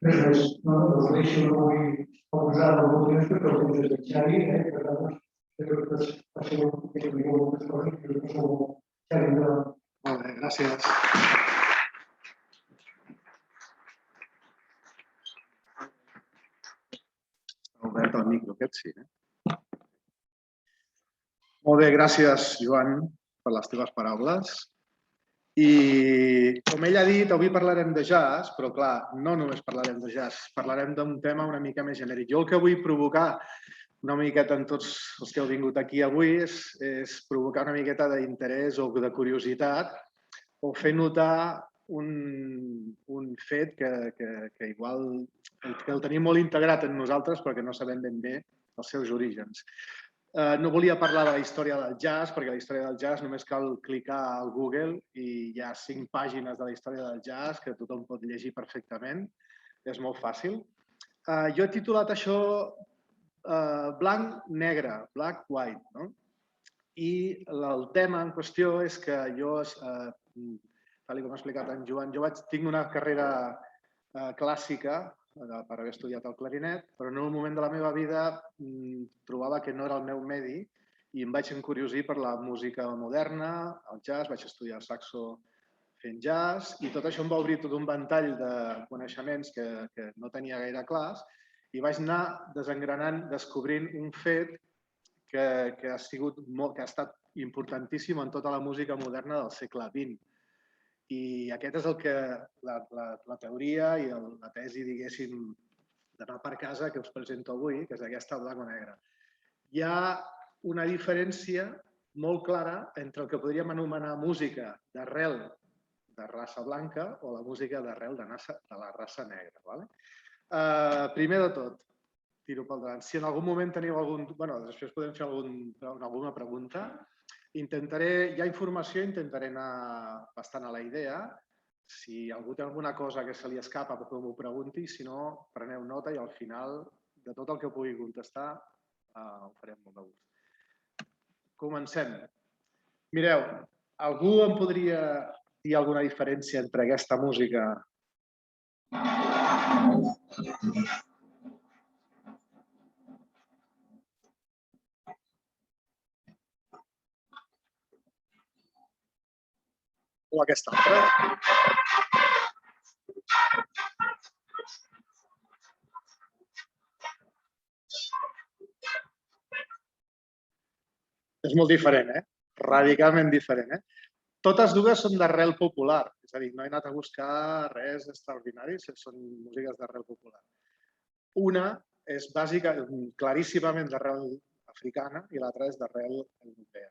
Res més. No, us deixo, no vull abusar del temps perquè el temps és de Xavi, per tant, crec que passeu moltes coses que us passeu. Xavi, endavant. Molt bé, gràcies. Està obert el micro, aquest sí. Molt bé, gràcies, Joan, per les teves paraules. I, com ell ha dit, avui parlarem de jazz, però, clar, no només parlarem de jazz, parlarem d'un tema una mica més genèric. Jo el que vull provocar una miqueta en tots els que heu vingut aquí avui és provocar una miqueta d'interès o de curiositat o fer notar un fet que igual el tenim molt integrat en nosaltres però que no sabem ben bé els seus orígens. No volia parlar de la història del jazz, perquè la història del jazz només cal clicar al Google i hi ha 5 pàgines de la història del jazz que tothom pot llegir perfectament. És molt fàcil. Jo he titulat això blanc-negre, black-white. No? I el tema en qüestió és que jo, tal com ha explicat en Joan, jo tinc una carrera clàssica per haver estudiat el clarinet, però en un moment de la meva vida trobava que no era el meu medi i em vaig encuriosir per la música moderna, el jazz, vaig estudiar saxo fent jazz i tot això em va obrir tot un ventall de coneixements que no tenia gaire clars i vaig anar desengranant, descobrint un fet que ha estat importantíssim en tota la música moderna del segle XX. I aquest és el que la teoria i la tesi, diguéssim, d'anar per casa que us presento avui, que és aquesta blanc o negre. Hi ha una diferència molt clara entre el que podríem anomenar música d'arrel de raça blanca o la música d'arrel de la raça negra. Primer de tot, tiro pel davant. Si en algun moment teniu algun... Després podem fer alguna pregunta. Hi ha informació, intentaré anar bastant a la idea. Si algú té alguna cosa que se li escapa, que m'ho pregunti. Si no, preneu nota i al final de tot el que pugui contestar ho farem molt de gust. Comencem. Mireu, algú em podria dir alguna diferència entre aquesta música o aquesta altra? És molt diferent, radicalment diferent. Totes dues són d'arrel popular, és a dir, no he anat a buscar res extraordinari, són músiques d'arrel popular. Una és bàsica, claríssimament d'arrel africana i l'altra és d'arrel europea.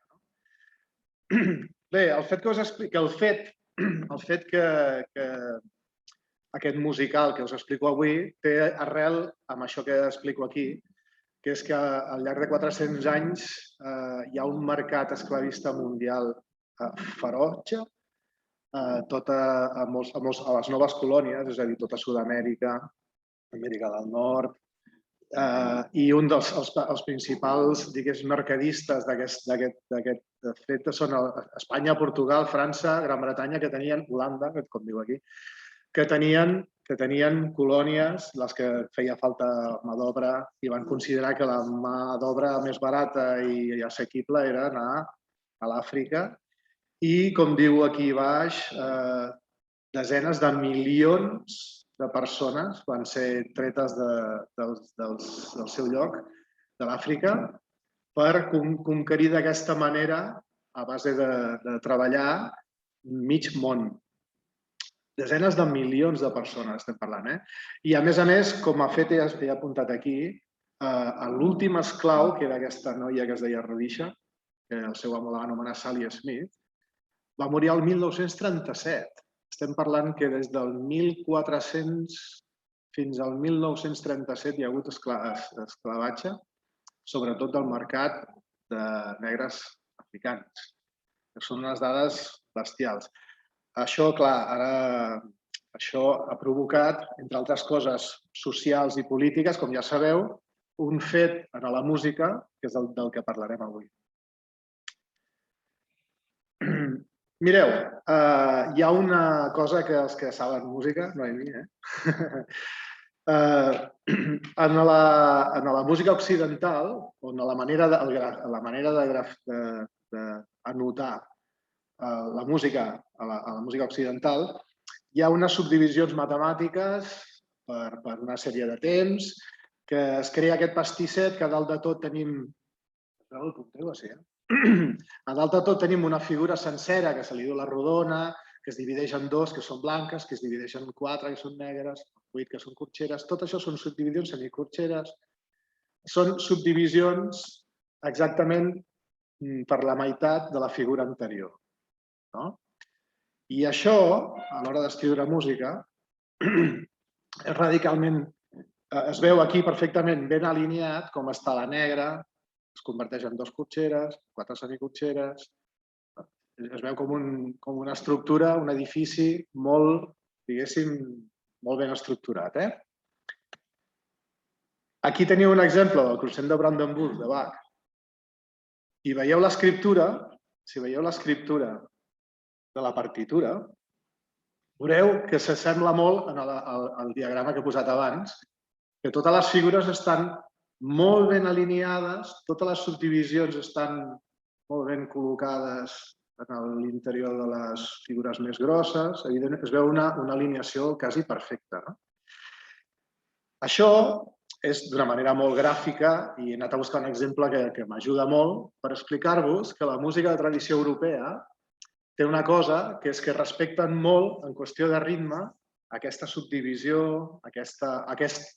Bé, el fet que us expliqui, el fet que aquest musical que us explico avui té arrel amb això que explico aquí, que és que al llarg de 400 anys hi ha un mercat esclavista mundial ferotge a les noves colònies, és a dir, tota Sud-amèrica, Amèrica del Nord, i un dels principals, diguéssim, mercadistes d'aquest fet són Espanya, Portugal, França, Gran Bretanya, que tenien, Holanda, com diu aquí, que tenien colònies, les que feia falta mà d'obra, i van considerar que la mà d'obra més barata i assequible era anar a l'Àfrica. I, com diu aquí baix, desenes de milions de persones van ser tretes del seu lloc, de l'Àfrica, per conquerir d'aquesta manera, a base de treballar, mig món. Desenes de milions de persones estem parlant. I, a més, com a fet ja he apuntat aquí, l'últim esclau, que era aquesta noia que es deia Rhodesia, que el seu amo la va anomenar Sally Smith, va morir el 1937. Estem parlant que des del 1400 fins al 1937 hi ha hagut esclavatge, sobretot del mercat de negres africans. Són unes dades bestials. Això, clar, això ha provocat, entre altres coses socials i polítiques, com ja sabeu, un fet en la música, que és del que parlarem avui. Mireu, hi ha una cosa que els que saben música, no hi ha, En la música occidental, on la manera d'anotar la música a la música occidental, hi ha unes subdivisions matemàtiques per una sèrie de temps, que es crea aquest pastisset que a dalt de tot tenim... A dalt de tot tenim una figura sencera que se li diu la rodona, que es divideix en 2, que són blanques, que es divideix en 4, que són negres, 8, que són corxeres. Tot això són subdivisions semicorxeres. Són subdivisions exactament per la meitat de la figura anterior. I això, a l'hora d'escriure música, és radicalment... Es veu aquí perfectament ben alineat com està la negra, es converteix en 2 corxeres, 4 semicorxeres. Es veu com una estructura, un edifici molt, diguéssim, molt ben estructurat. Aquí teniu un exemple del Creixent de Brandenburg, de Bach. I veieu l'escriptura, si veieu l'escriptura de la partitura, veureu que s'assembla molt al diagrama que he posat abans, que totes les figures estan molt ben alineades, totes les subdivisions estan molt ben col·locades en l'interior de les figures més grosses. Evidentment, es veu una alineació quasi perfecta. Això és d'una manera molt gràfica i he anat a buscar un exemple que m'ajuda molt per explicar-vos que la música de tradició europea té una cosa, que és que respecten molt, en qüestió de ritme, aquesta subdivisió, aquest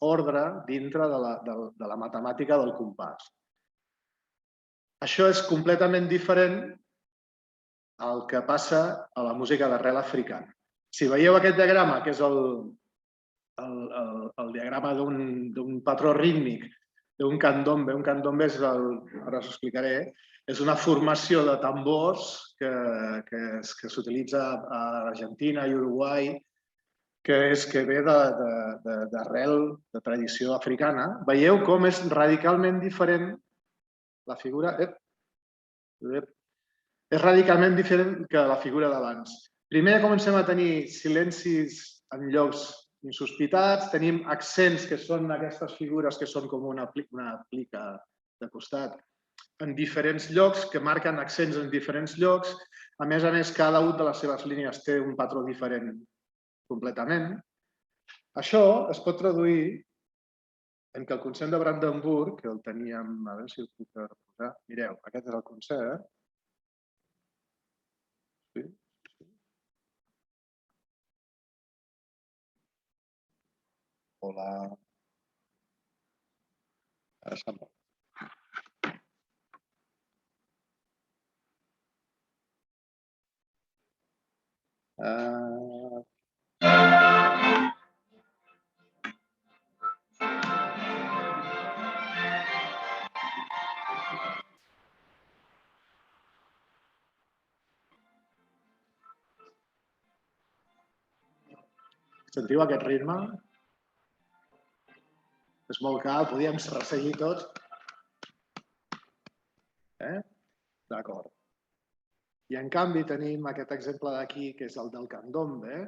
ordre dintre de la matemàtica del compàs. Això és completament diferent al que passa a la música d'arrel africana. Si veieu aquest diagrama, que és el diagrama d'un patró rítmic, d'un candombe, un candombe és, ara us ho explicaré, és una formació de tambors que s'utilitza a Argentina i Uruguai, que ve d'arrel de tradició africana. Veieu com és radicalment diferent la figura... És radicalment diferent que la figura d'abans. Primer comencem a tenir silencis en llocs insospitats, tenim accents que són aquestes figures que són com una plica de costat en diferents llocs, que marquen accents en diferents llocs. A més, cada una de les seves línies té un patró diferent completament. Això es pot traduir en que el concert de Brandenburg, que el teníem, a veure si el puc posar, mireu, aquest és el concert. Sí. Hola. Ara se'n va. Sentiu aquest ritme? És molt car, podíem resseguir tots. D'acord. I en canvi tenim aquest exemple d'aquí, que és el del candombe.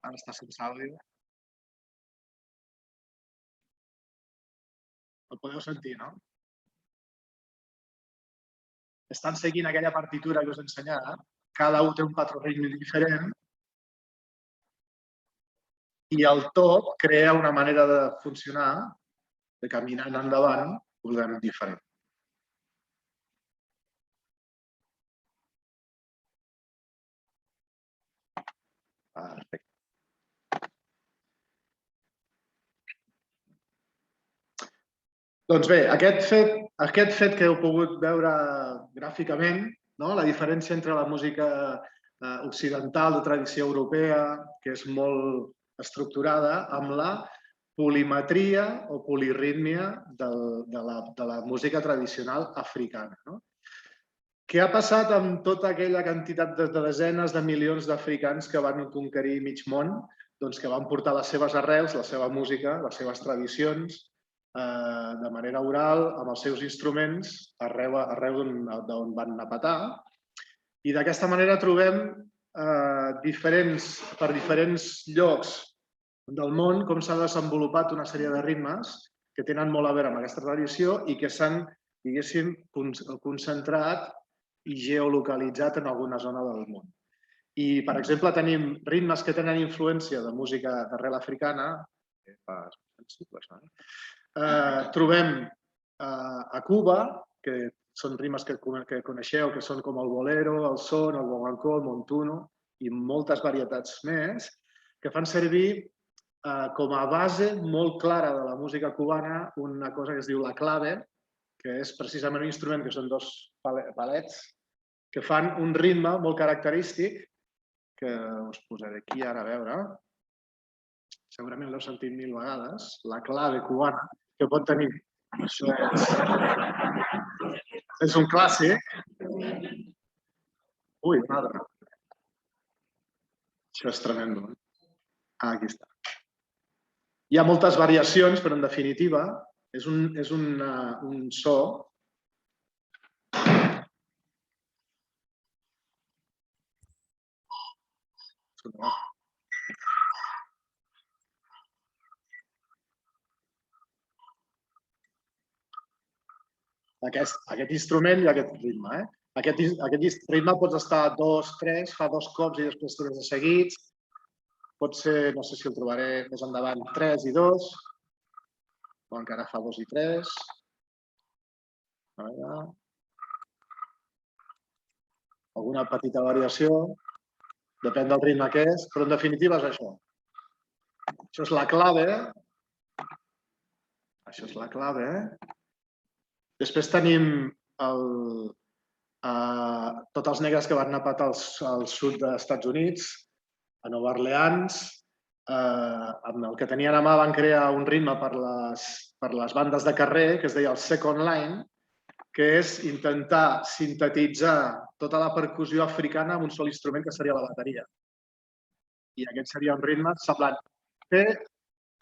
Ara està sense àudio. El podeu sentir, no? Estan seguint aquella partitura que us he ensenyat. Cada un té un patró rítmic diferent. I el tot crea una manera de funcionar, de caminar endavant, completament diferent. Perfecte. Doncs bé, aquest fet que heu pogut veure gràficament, la diferència entre la música occidental de tradició europea, que és molt estructurada, amb la polimetria o polirítmia de la música tradicional africana. Què ha passat amb tota aquella quantitat de desenes de milions d'africans que van conquerir mig món? que van portar les seves arrels, la seva música, les seves tradicions, de manera oral, amb els seus instruments, arreu d'on van anar a petar. I d'aquesta manera trobem per diferents llocs del món com s'ha desenvolupat una sèrie de ritmes que tenen molt a veure amb aquesta tradició i que s'han, diguéssim, concentrat i geolocalitzat en alguna zona del món. I, per exemple, tenim ritmes que tenen influència de música d'arrel africana, trobem a Cuba, que són ritmes que coneixeu, que són com el bolero, el son, el guaguancó, el montuno i moltes varietats més, que fan servir com a base molt clara de la música cubana una cosa que es diu la clave, que és precisament un instrument que són dos palets que fan un ritme molt característic que us posaré aquí ara a veure. Segurament l'heu sentit 1000 vegades, la clave cubana, que pot tenir... Això és un clàssic. Ui, madre. Això és tremendo. Aquí està. Hi ha moltes variacions, però en definitiva és un so aquest instrument i aquest ritme. Aquest ritme pots estar 2, 3, fa 2 cops i després 3 de seguits. Pot ser, no sé si el trobaré més endavant, 3 i 2, o encara fa 2 i 3. Alguna petita variació, depèn del ritme que és, però en definitiva és això. Això és la clave. Això és la clave. Després tenim tots els negres que van anar a petar al sud dels Estats Units, a Nova Orleans, amb el que tenien a mà van crear un ritme per les bandes de carrer que es deia el second line, que és intentar sintetitzar tota la percussió africana amb un sol instrument que seria la bateria. I aquest seria un ritme semblant.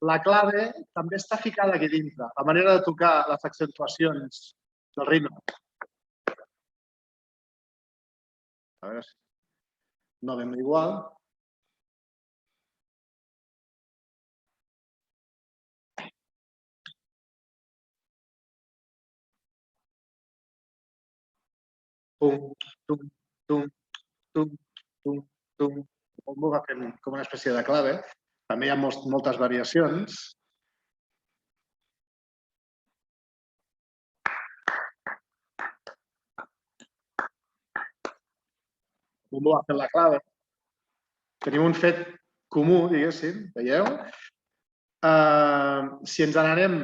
La clave també està ficada aquí dintre, la manera de tocar les accentuacions del ritme. A veure si no ben igual. Tum, tum, tum, tum, tum, tum. Va fent com una espècie de clave. També hi ha moltes variacions. Com va fent la clave. Tenim un fet comú, diguéssim, veieu? Si ens n'anem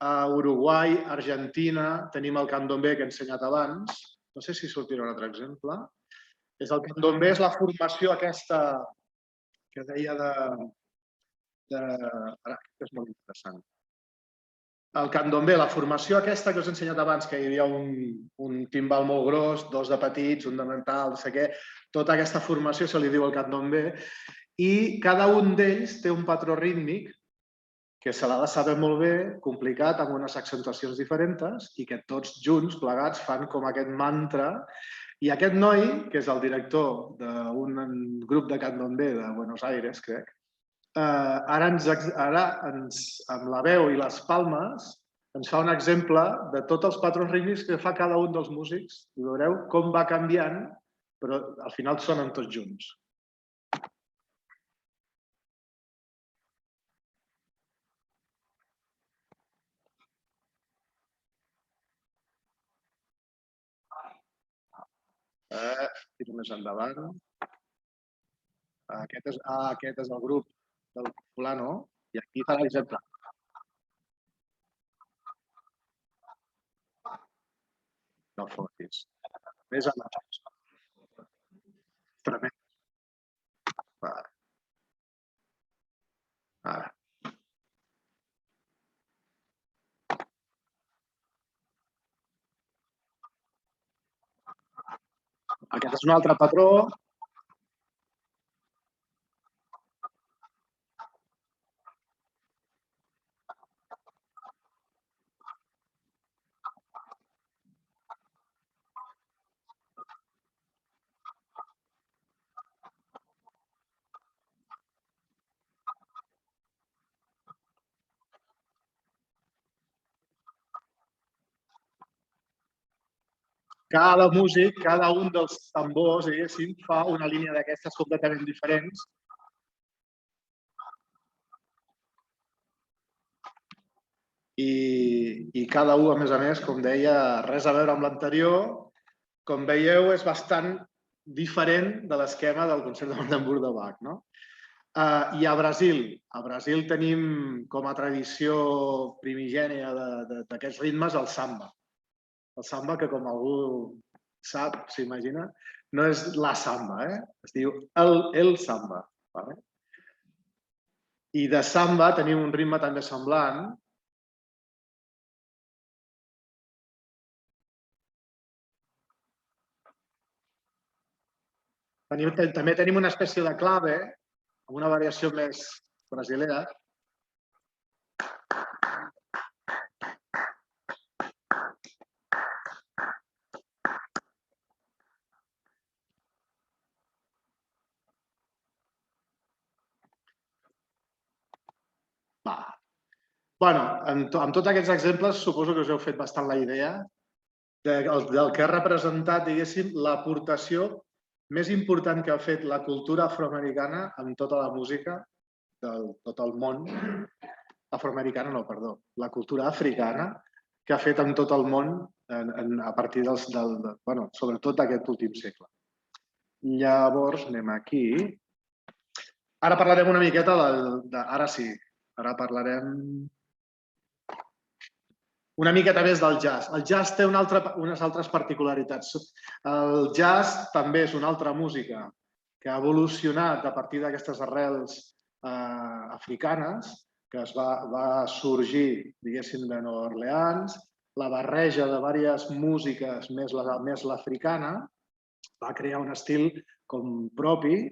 a Uruguai, Argentina, tenim el candombe que he ensenyat abans. No sé si sortirà un altre exemple. El candombe és la formació aquesta que deia és molt interessant. El candombe, la formació aquesta que us he ensenyat abans, que hi havia un timbal molt gros, 2 de petits, un de mental, no sé què, tota aquesta formació se li diu el candombe i cada un d'ells té un patró rítmic que se l'ha de saber molt bé, complicat, amb unes accentuacions diferents i que tots junts, plegats, fan com aquest mantra. I aquest noi, que és el director d'un grup de candombe de Buenos Aires, crec, ara amb la veu i les palmes ens fa un exemple de tots els patrons rítmics que fa cada un dels músics. I veureu com va canviant, però al final sonen tots junts. Tiro més endavant. Aquest és el grup del fulano i aquí fa l'exemple. No fotis. Més endavant. Tremendo. Ara. Aquest és un altre patró. cada músic, cada un dels tambors, diguéssim, fa una línia d'aquestes completament diferents. I cada un, a més, com deia, res a veure amb l'anterior. Com veieu, és bastant diferent de l'esquema del concert de Brandenburg de Bach. No? I a Brasil tenim com a tradició primigènia d'aquests ritmes el samba. El samba, que com algú sap, s'imagina, no és la samba, es diu el samba. I de samba tenim un ritme també semblant. També tenim una espècie de clave, amb una variació més brasilera. Bueno, amb tots aquests exemples suposo que us heu fet bastant la idea del que ha representat, diguéssim, l'aportació més important que ha fet la cultura afroamericana en tota la música de tot el món. Afroamericana no, perdó. La cultura africana que ha fet en tot el món a partir sobretot d'aquest últim segle. Llavors, anem aquí. Ara parlarem una miqueta ara sí, ara parlarem una miqueta més del jazz. El jazz té unes altres particularitats. El jazz també és una altra música que ha evolucionat a partir d'aquestes arrels africanes, que va sorgir, diguéssim, de Nova Orleans. La barreja de diverses músiques més l'africana va crear un estil com propi.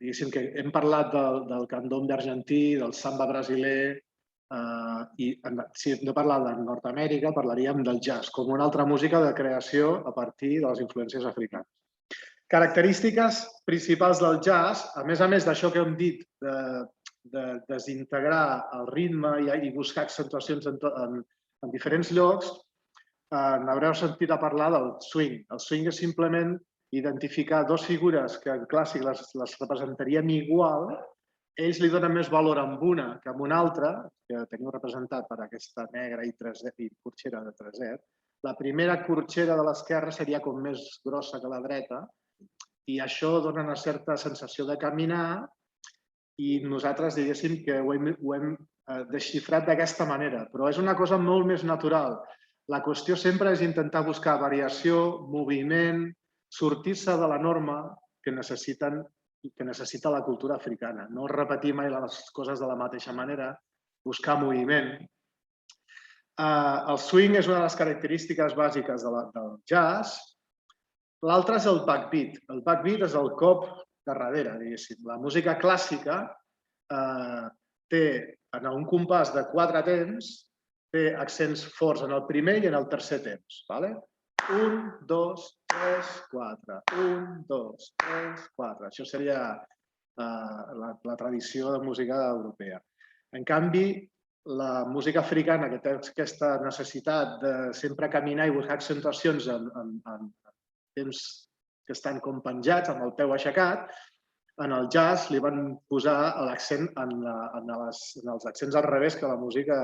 Diguéssim que hem parlat del candombe argentí, del samba brasiler, i si hem de parlar de Nord-Amèrica parlaríem del jazz, com una altra música de creació a partir de les influències africanes. Característiques principals del jazz, a més d'això que hem dit, de desintegrar el ritme i buscar accentuacions en diferents llocs, n'haureu sentit a parlar del swing. El swing és simplement identificar dues figures que en clàssic les representaríem igual. Ells li donen més valor amb una que amb una altra, que teniu representat per aquesta negra i corxera de treset. La primera corxera de l'esquerra seria com més grossa que la dreta i això dona una certa sensació de caminar i nosaltres diguéssim que ho hem desxifrat d'aquesta manera, però és una cosa molt més natural. La qüestió sempre és intentar buscar variació, moviment, sortir-se de la norma que necessita la cultura africana. No repetir mai les coses de la mateixa manera, buscar moviment. El swing és una de les característiques bàsiques del jazz. L'altre és el backbeat. El backbeat és el cop de darrere, diguéssim. La música clàssica té, en un compàs de 4 temps, té accents forts en el primer i en el tercer temps. 1, 2, 3, 4. 1, 2, 3, 4. Això seria la tradició de música europea. En canvi, la música africana, que té aquesta necessitat de sempre caminar i buscar accentuacions en temps que estan com penjats, amb el peu aixecat, en el jazz li van posar l'accent en els accents al revés que la música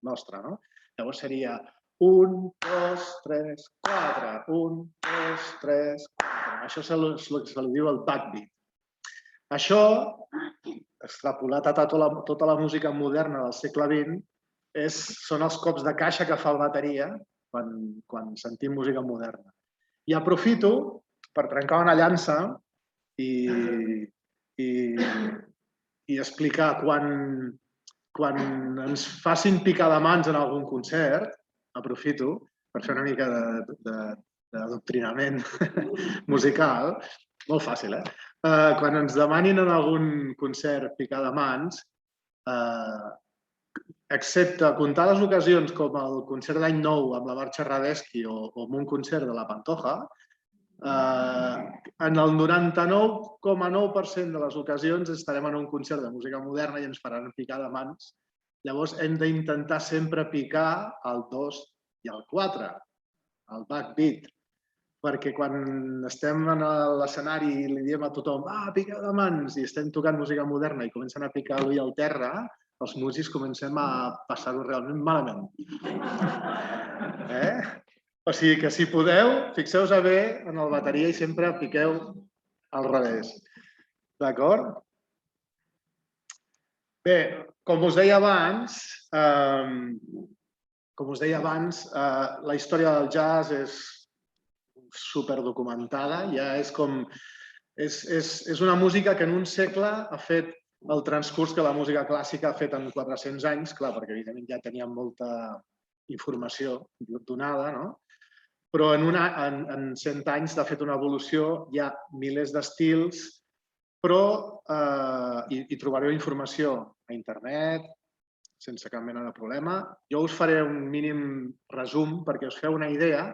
nostra. Llavors seria 1, 2, 3, 4. 1, 2, 3, 4. Això és el que se li diu el backbeat. Això, extrapolat a tota la música moderna del segle XX, són els cops de caixa que fa la bateria quan sentim música moderna. I aprofito per trencar una llança i explicar quan ens facin picar de mans en algun concert, aprofito per fer una mica d'adoctrinament musical, molt fàcil, quan ens demanin en algun concert picar de mans, excepte comptades ocasions com el concert d'any nou amb la Marxa Radetzky o amb un concert de la Pantoja, en el 99,9% de les ocasions estarem en un concert de música moderna i ens faran picar de mans. Llavors hem d'intentar sempre picar el 2 i el 4. el backbeat, perquè quan estem a l'escenari i li diem a tothom piqueu de mans i estem tocant música moderna i comencen a picar l'ull al terra, els músics comencem a passar-ho realment malament. O sigui que si podeu, fixeu-vos bé en el bateria i sempre piqueu al revés. D'acord? Bé, com us deia abans, la història del jazz és superdocumentada, ja és com... És una música que en un segle ha fet el transcurs que la música clàssica ha fet en 400 anys, clar, perquè evidentment ja teníem molta informació donada, no? Però en 100 anys ha fet una evolució, hi ha milers d'estils, però hi trobareu informació a internet, sense cap mena de problema. Jo us faré un mínim resum perquè us feu una idea.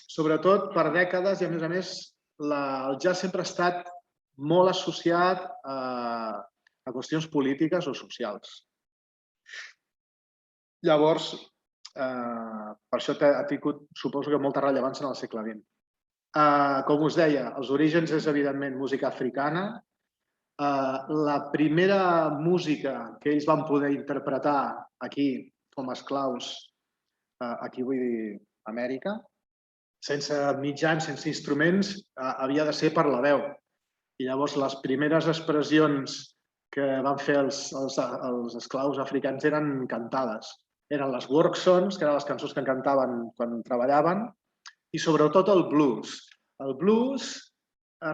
Sobretot per dècades i, a més, el jazz sempre ha estat molt associat a qüestions polítiques o socials. Llavors, per això ha tingut, suposo que, molta rellevància en el segle XX. Com us deia, els orígens és, evidentment, música africana. La primera música que ells van poder interpretar aquí com a esclaus, aquí vull dir Amèrica, sense mitjans, sense instruments, havia de ser per la veu. I llavors les primeres expressions que van fer els esclaus africans eren cantades. Eren les work songs, que eren les cançons que cantaven quan treballaven, i sobretot el blues. El blues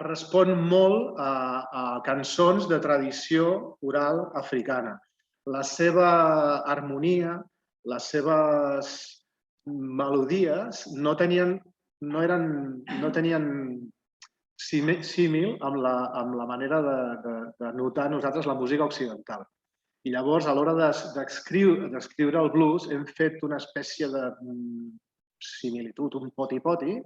respon molt a cançons de tradició oral africana. La seva harmonia, les seves melodies no tenien símil amb la manera de notar nosaltres la música occidental. I llavors, a l'hora d'escriure el blues, hem fet una espècie de similitud, un poti-poti,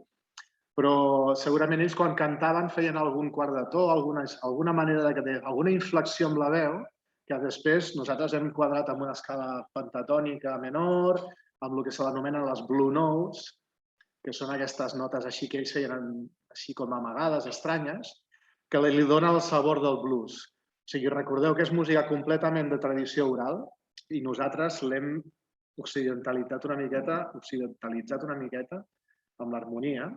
però segurament ells quan cantaven feien algun quart de to, alguna manera alguna inflexió amb la veu, que després nosaltres hem quadrat amb una escala pentatònica menor, amb el que se l'anomenen les blue notes, que són aquestes notes així que ells feien així com amagades, estranyes, que li donen el sabor del blues. O sigui, recordeu que és música completament de tradició oral i nosaltres l'hem occidentalitzat una miqueta amb l'harmonia.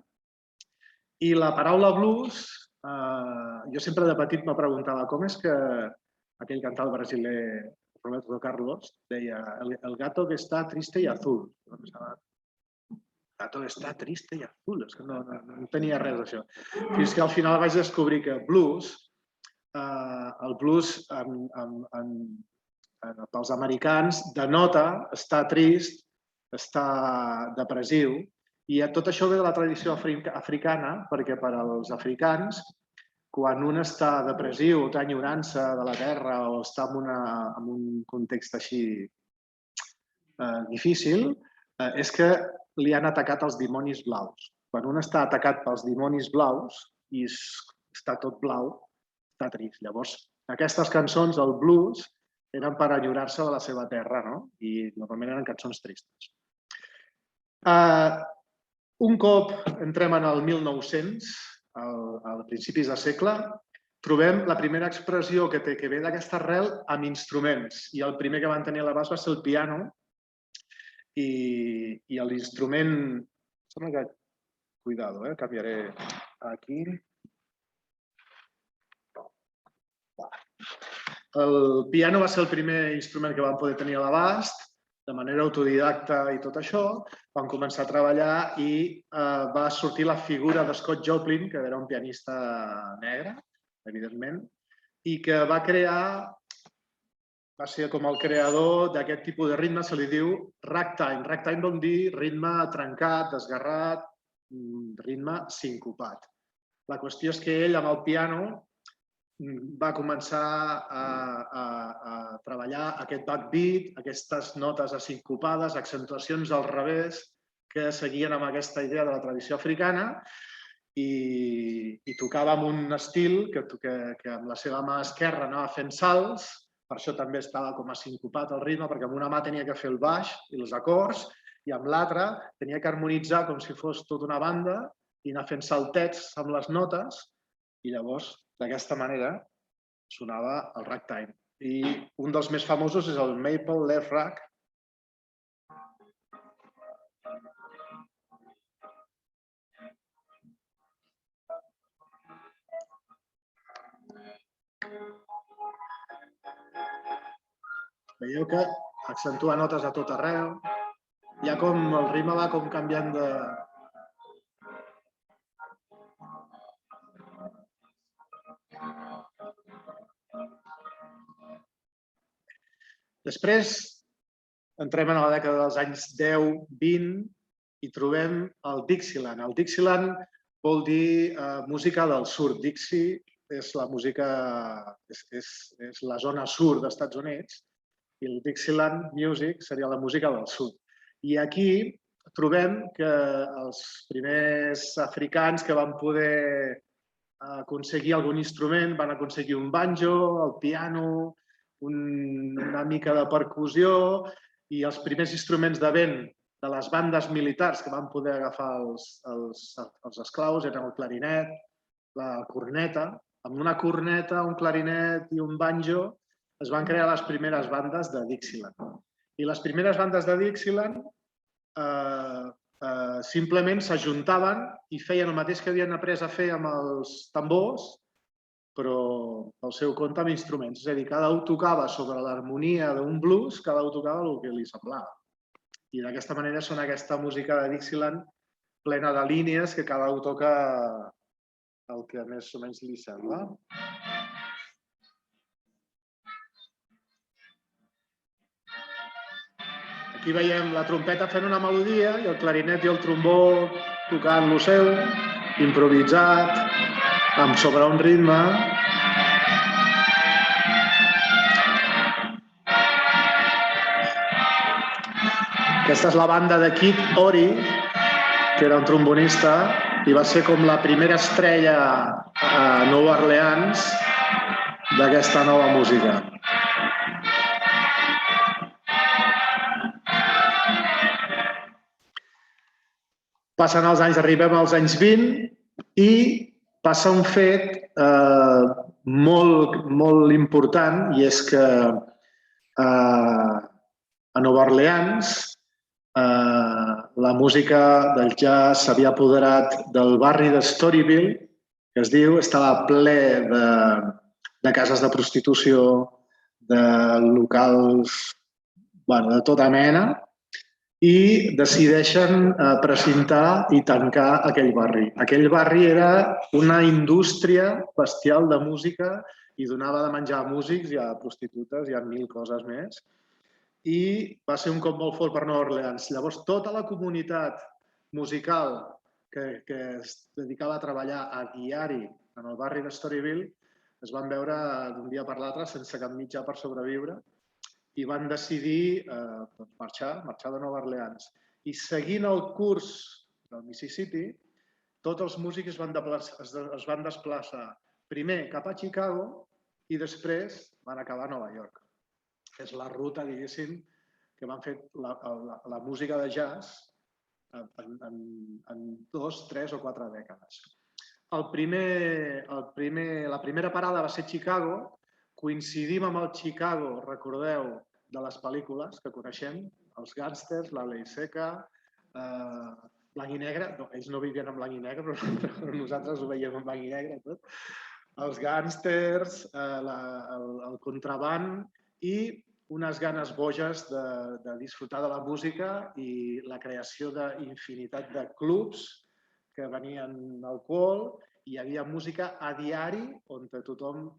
I la paraula blues, jo sempre de petit me preguntava com és que aquell cantant brasiler Roberto Carlos deia el gato que està triste i azul. El gato que està triste i azul, és que no tenia res d'això. Fins que al final vaig descobrir que el blues pels americans denota estar trist, estar depressiu, i tot això ve de la tradició africana, perquè per als africans, quan un està depressiu o té enyorança de la terra o està en un context així difícil, és que li han atacat els dimonis blaus. Quan un està atacat pels dimonis blaus i està tot blau, està trist. Llavors, aquestes cançons, el blues, eren per enyorar-se de la seva terra, no? I normalment eren cançons tristes. Un cop entrem en el 1900, a principis de segle, trobem la primera expressió que ve d'aquesta arrel amb instruments. I el primer que van tenir a l'abast va ser el piano. I l'instrument... Sembla que... Cuidado, canviaré aquí. El piano va ser el primer instrument que van poder tenir a l'abast, de manera autodidacta i tot això. Van començar a treballar i va sortir la figura de Scott Joplin, que era un pianista negre, evidentment, i que va ser com el creador d'aquest tipus de ritme, se li diu ragtime. Ragtime vol dir ritme trencat, desgarrat, ritme sincopat. La qüestió és que ell, amb el piano, va començar a treballar aquest backbeat, aquestes notes asincopades, accentuacions al revés, que seguien amb aquesta idea de la tradició africana, i tocava amb un estil que amb la seva mà esquerra anava fent salts, per això també estava com a sincopat el ritme, perquè amb una mà tenia que fer el baix i els acords, i amb l'altra tenia que harmonitzar com si fos tota una banda i anar fent saltets amb les notes i llavors, d'aquesta manera, sonava el ragtime. I un dels més famosos és el Maple Leaf Rag. Veieu que accentua notes a tot arreu. Ja com el ritme va com canviant de... Després entrem en la dècada dels anys 10-20 i trobem el Dixieland. El Dixieland vol dir música del sud. Dixie és la música, és la zona sud dels Estats Units i el Dixieland Music seria la música del sud. I aquí trobem que els primers africans que van poder aconseguir algun instrument van aconseguir un banjo, el piano, una mica de percussió i els primers instruments de vent de les bandes militars que van poder agafar els esclaus eren el clarinet, la corneta. Amb una corneta, un clarinet i un banjo es van crear les primeres bandes de Dixieland. I les primeres bandes de Dixieland simplement s'ajuntaven i feien el mateix que havien après a fer amb els tambors, però pel seu compte amb instruments. És a dir, cada un tocava sobre l'harmonia d'un blues, cada un tocava el que li semblava. I d'aquesta manera sona aquesta música de Dixieland plena de línies que cada un toca el que més o menys li sembla. Aquí veiem la trompeta fent una melodia i el clarinet i el trombó tocant lo seu, improvisat, sobre un ritme. Aquesta és la banda de Kid Ory, que era un trombonista i va ser com la primera estrella a Nova Orleans d'aquesta nova música. Passen els anys, arribem als anys 20 i passa un fet molt important i és que a Nova Orleans la música del jazz s'havia apoderat del barri de Storyville, que es diu, estava ple de cases de prostitució, de locals, de tota mena, i decideixen precintar i tancar aquell barri. Aquell barri era una indústria bestial de música i donava de menjar a músics i a prostitutes i a 1000 coses més. I va ser un cop molt fort per Nova Orleans. Llavors, tota la comunitat musical que es dedicava a treballar a diari en el barri de Storyville es van veure d'un dia per l'altre sense cap mitjà per sobreviure i van decidir marxar de Nova Orleans. I seguint el curs del Mississippi, tots els músics es van desplaçar primer cap a Chicago i després van acabar a Nova York. És la ruta, diguéssim, que van fer la música de jazz en 2, 3 o 4 dècades. La primera parada va ser Chicago. Coincidim amb el Chicago, recordeu, de les pel·lícules que coneixem, els gàngsters, la Ley Seca, blanc i negre. No, ells no vivien en blanc i negre, però nosaltres ho veiem en blanc i negre tot. Els gàngsters, el contraband i unes ganes boges de disfrutar de la música i la creació d'infinitat de clubs que venien alcohol i hi havia música a diari on tothom,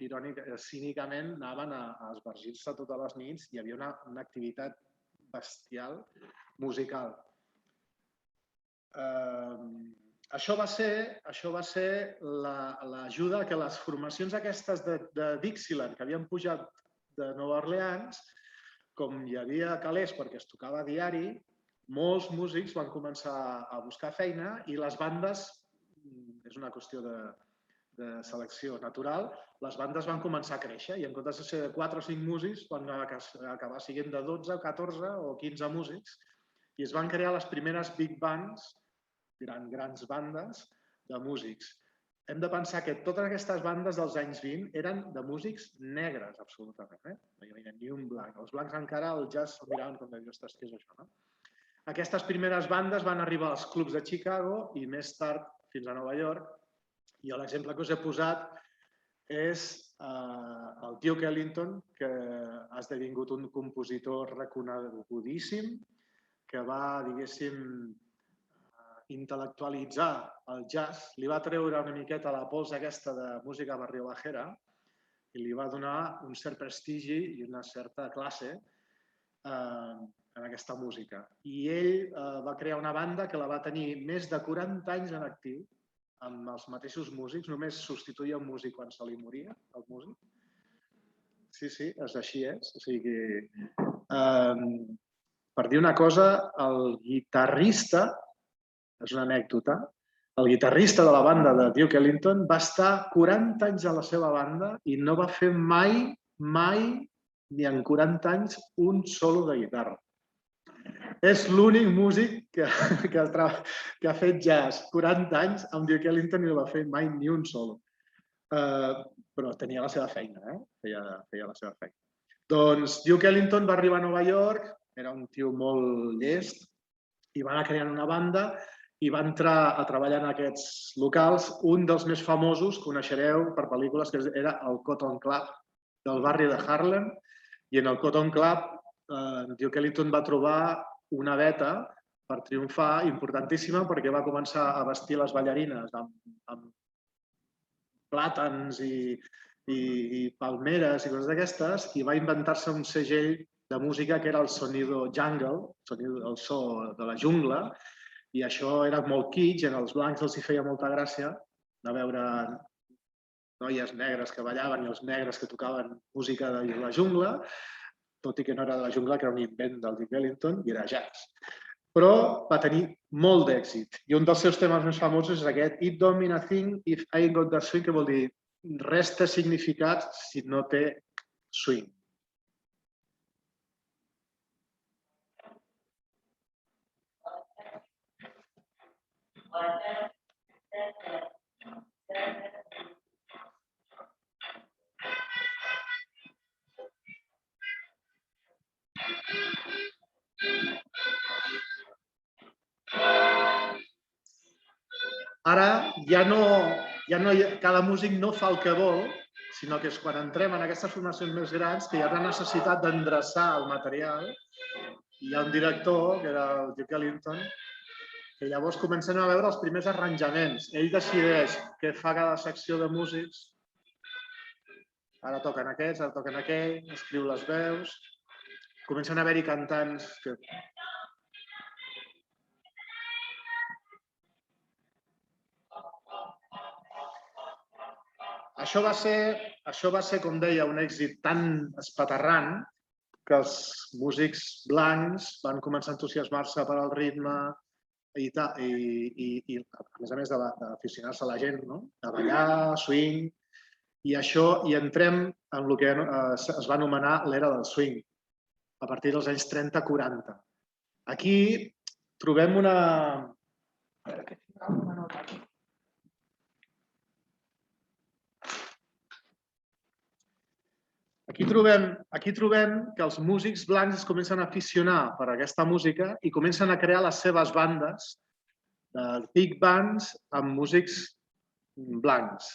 cínicament, anaven a esbargir-se totes les nits i hi havia una activitat bestial musical. Això va ser l'ajuda que les formacions aquestes de Dixieland que havien pujat de Nova Orleans, com hi havia calés perquè es tocava a diari, molts músics van començar a buscar feina i les bandes, és una qüestió de selecció natural, les bandes van començar a créixer i en comptes de ser de 4 o 5 músics van acabar sent de 12, 14 o 15 músics i es van crear les primeres big bands, grans bandes de músics. Hem de pensar que totes aquestes bandes dels anys 20 eren de músics negres, absolutament. No hi havia ni un blanc. Els blancs encara el jazz el miraven com de dir, ostres, què és això? No? Aquestes primeres bandes van arribar als clubs de Chicago i més tard fins a Nova York. I l'exemple que us he posat és el Duke Ellington, que ha esdevingut un compositor reconegudíssim, que va, diguéssim, intel·lectualitzar el jazz, li va treure una miqueta la pols aquesta de música barriobajera i li va donar un cert prestigi i una certa classe en aquesta música. I ell va crear una banda que la va tenir més de 40 anys en actiu, amb els mateixos músics, només substituïa un músic quan se li moria, el músic. Sí, així és. O sigui, per dir una cosa, el guitarrista, és una anècdota, el guitarrista de la banda de Duke Ellington va estar 40 anys a la seva banda i no va fer mai, ni en 40 anys, un solo de guitarra. És l'únic músic que ha fet jazz 40 anys amb Duke Ellington i no va fer mai ni un solo. Però tenia la seva feina, feia la seva feina. Doncs Duke Ellington va arribar a Nova York, era un tio molt llest, i va anar creant una banda i va entrar a treballar en aquests locals. Un dels més famosos, coneixereu per pel·lícules, que era el Cotton Club del barri de Harlem. I en el Cotton Club, Duke Ellington va trobar una veta per triomfar importantíssima perquè va començar a vestir les ballarines amb plàtans i palmeres i coses d'aquestes i va inventar-se un segell de música que era el sonido jungle, el so de la jungla, i això era molt kitsch, en els blancs els hi feia molta gràcia de veure noies negres que ballaven i els negres que tocaven música de la jungla, tot i que no era de la jungla, que era un invent del Duke Ellington i era jazz. Però va tenir molt d'èxit. I un dels seus temes més famosos és aquest It don't mean a thing if I ain't got that swing, que vol dir res té significat si no té swing. Ara cada músic no fa el que vol, sinó que és quan entrem en aquestes formacions més grans que hi ha una necessitat d'endreçar el material. Hi ha un director, que era el Duke Ellington, que llavors comencem a veure els primers arranjaments. Ell decideix què fa cada secció de músics. Ara toquen aquests, ara toquen aquell, escriu les veus. Comencen a haver-hi cantants que... Això va ser, com deia, un èxit tan espaterrant que els músics blancs van començar a entusiasmar-se per al ritme i a més d'aficionar-se a la gent, a ballar, swing, i entrem en el que es va anomenar l'era del swing, a partir dels anys 30-40. Aquí trobem una... A veure què tinc alguna nota aquí. Aquí trobem que els músics blancs es comencen a aficionar per aquesta música i comencen a crear les seves bandes, big bands amb músics blancs.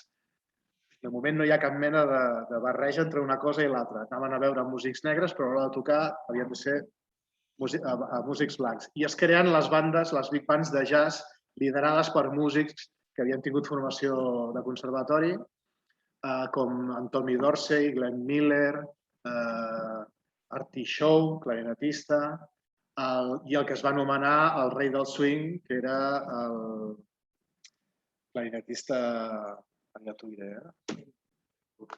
De moment no hi ha cap mena de barreja entre una cosa i l'altra. Anaven a veure músics negres, però a l'hora de tocar havien de ser músics blancs. I es creen les bandes, les big bands de jazz, liderades per músics que havien tingut formació de conservatori, com en Tommy Dorsey, Glenn Miller, Artie Shaw, clarinetista, i el que es va anomenar el rei del swing, que era el clarinetista... Ja t'ho diré,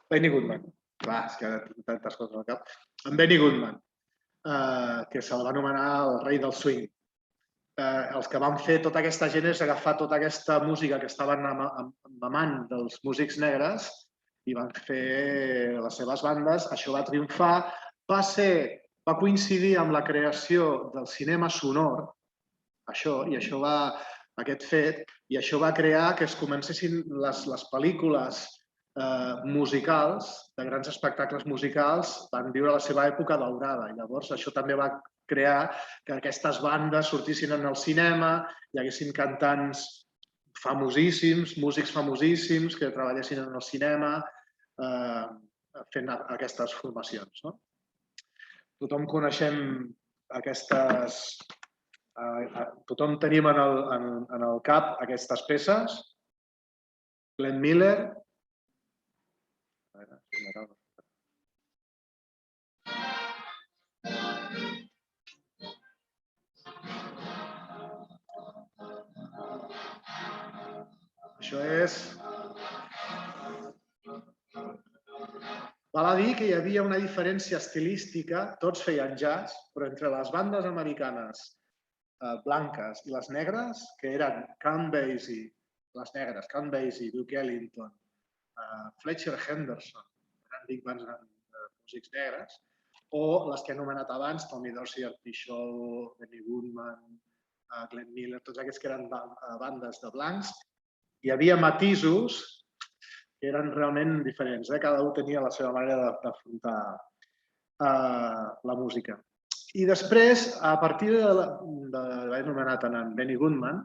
Benny Goodman. Clar, és que ara tinc tantes coses al cap. En Benny Goodman, que se'l va anomenar el rei del swing. Els que van fer tota aquesta gent és agafar tota aquesta música que estaven mamant dels músics negres i van fer les seves bandes. Això va triomfar. Va ser va coincidir amb la creació del cinema sonor, aquest fet, i això va crear que es comencessin les pel·lícules musicals, de grans espectacles musicals, van viure la seva època daurada. I llavors això també va crear que aquestes bandes sortissin en el cinema, hi haguessin cantants famosíssims, músics famosíssims que treballessin en el cinema fent aquestes formacions. Tothom coneixem aquestes... Tothom tenim en el cap aquestes peces. Glenn Miller. Això és... Val a dir que hi havia una diferència estilística, tots feien jazz, però entre les bandes americanes blanques i les negres, que eren Count Basie, les negres, Count Basie, Duke Ellington, Fletcher Henderson, eren big bands de músics negres, o les que he anomenat abans, Tommy Dorsey, Art Pichold, Benny Goodman, Glenn Miller, tots aquests que eren bandes de blancs. Hi havia matisos que eren realment diferents. Cada un tenia la seva manera d'afrontar la música. I després, a partir d'haver anomenat en Benny Goodman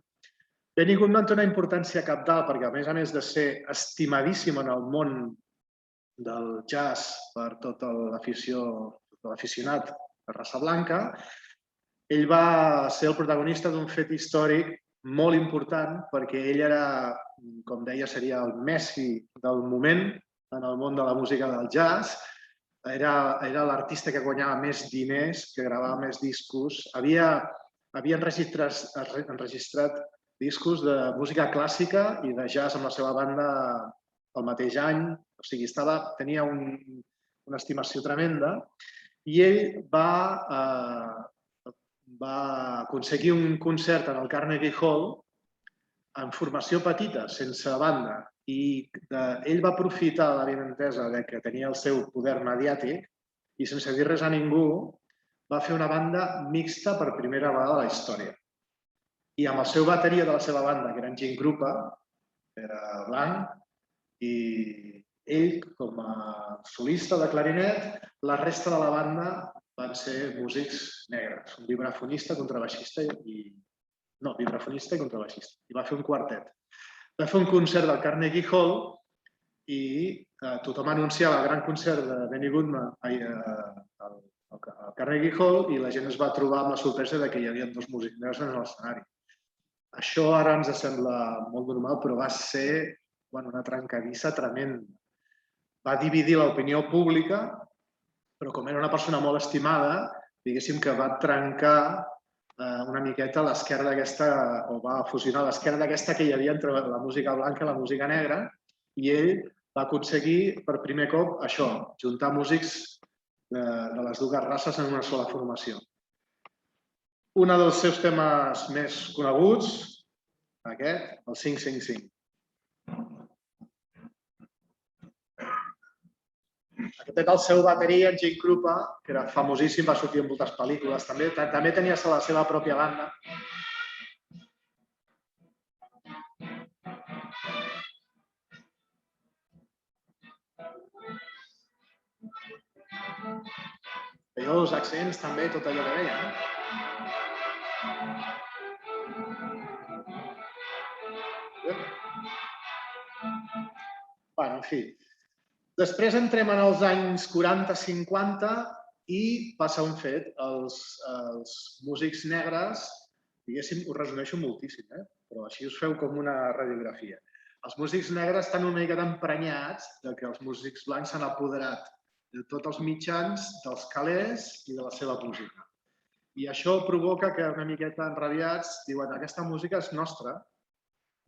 té una importància cabdal perquè, a més de ser estimadíssim en el món del jazz per tot l'aficionat de raça blanca, ell va ser el protagonista d'un fet històric molt important perquè ell era, com deia, seria el Messi del moment en el món de la música del jazz. Era l'artista que guanyava més diners, que gravava més discos. Havia enregistrat discos de música clàssica i de jazz amb la seva banda el mateix any. O sigui, tenia una estimació tremenda i ell va aconseguir un concert en el Carnegie Hall en formació petita, sense banda, i ell va aprofitar la benentesa que tenia el seu poder mediàtic i, sense dir res a ningú, va fer una banda mixta per primera vegada a la història. I amb el seu bateria de la seva banda, que era en Gene Krupa, que era blanc, i ell, com a solista de clarinet, la resta de la banda van ser músics negres, un vibrafonista, contrabaixista i... No, vibrafonista i contrabaixista. I va fer un quartet. Va fer un concert del Carnegie Hall i tothom anunciava el gran concert de Benny Goodman al Carnegie Hall i la gent es va trobar amb la sorpresa que hi havia dos músics negres en l'escenari. Això ara ens sembla molt normal, però va ser una trencadissa tremenda. Va dividir l'opinió pública, però com era una persona molt estimada, diguéssim que va trencar una miqueta l'esquerda aquesta, o va fusionar l'esquerda aquesta que hi havia entre la música blanca i la música negra, i ell va aconseguir per primer cop això, juntar músics de les dues races en una sola formació. Un dels seus temes més coneguts, aquest, el 5-5-5. Aquest era el seu bateria, en Gene Krupa, que era famosíssim, va sortir en moltes pel·lícules també. També tenia la seva pròpia banda. Veieu els accents també, tot allò que deia. En fi. Després entrem en els anys 40-50 i passa un fet. Els músics negres, diguéssim, ho resumeixo moltíssim, però així us feu com una radiografia. Els músics negres estan una mica emprenyats que els músics blancs s'han apoderat de tots els mitjans, dels calés i de la seva música. I això provoca que una miqueta enrabiats diuen aquesta música és nostra